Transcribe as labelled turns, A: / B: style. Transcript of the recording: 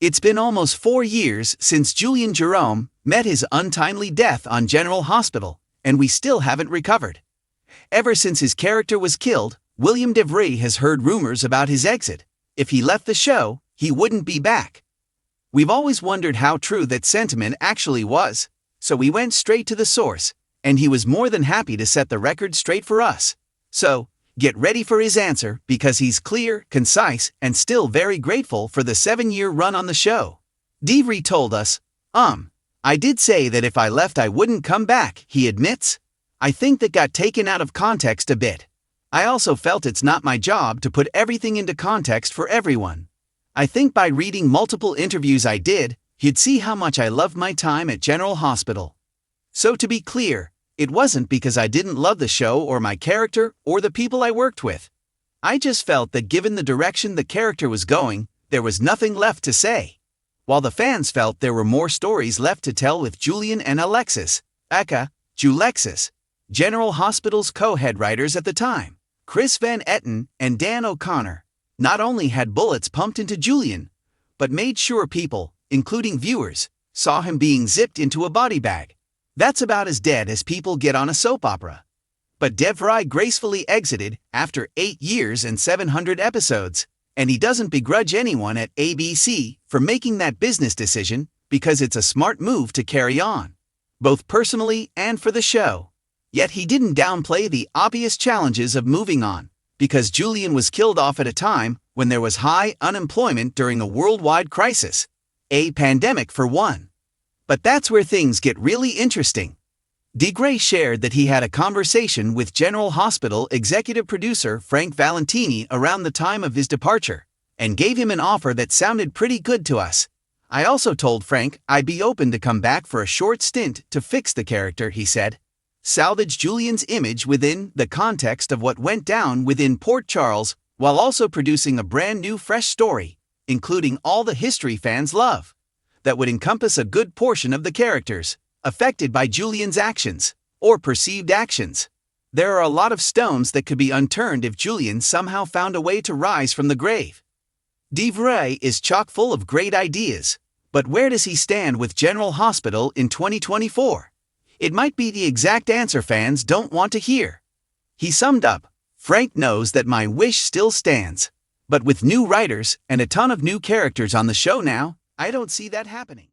A: It's been almost 4 years since Julian Jerome met his untimely death on General Hospital, and we still haven't recovered. Ever since his character was killed, William DeVry has heard rumors about his exit. If he left the show, he wouldn't be back. We've always wondered how true that sentiment actually was, so we went straight to the source, and he was more than happy to set the record straight for us. So, get ready for his answer, because he's clear, concise, and still very grateful for the 7-year run on the show. DeVry told us, I did say that if I left I wouldn't come back, he admits. I think that got taken out of context a bit. I also felt it's not my job to put everything into context for everyone. I think by reading multiple interviews I did, you'd see how much I loved my time at General Hospital. So to be clear, it wasn't because I didn't love the show or my character or the people I worked with. I just felt that given the direction the character was going, there was nothing left to say. While the fans felt there were more stories left to tell with Julian and Alexis, Julexis, General Hospital's co-head writers at the time, Chris Van Etten and Dan O'Connor, not only had bullets pumped into Julian, but made sure people, including viewers, saw him being zipped into a body bag. That's about as dead as people get on a soap opera. But DeVry gracefully exited after 8 years and 700 episodes, and he doesn't begrudge anyone at ABC for making that business decision because it's a smart move to carry on, both personally and for the show. Yet he didn't downplay the obvious challenges of moving on, because Julian was killed off at a time when there was high unemployment during a worldwide crisis, a pandemic for one. But that's where things get really interesting. DeVry shared that he had a conversation with General Hospital executive producer Frank Valentini around the time of his departure, and gave him an offer that sounded pretty good to us. I also told Frank I'd be open to come back for a short stint to fix the character, he said. Salvage Julian's image within the context of what went down within Port Charles, while also producing a brand new fresh story, including all the history fans love, that would encompass a good portion of the characters affected by Julian's actions, or perceived actions. There are a lot of stones that could be unturned if Julian somehow found a way to rise from the grave. DeVry is chock full of great ideas, but where does he stand with General Hospital in 2024? It might be the exact answer fans don't want to hear. He summed up, Frank knows that my wish still stands, but with new writers and a ton of new characters on the show now, I don't see that happening.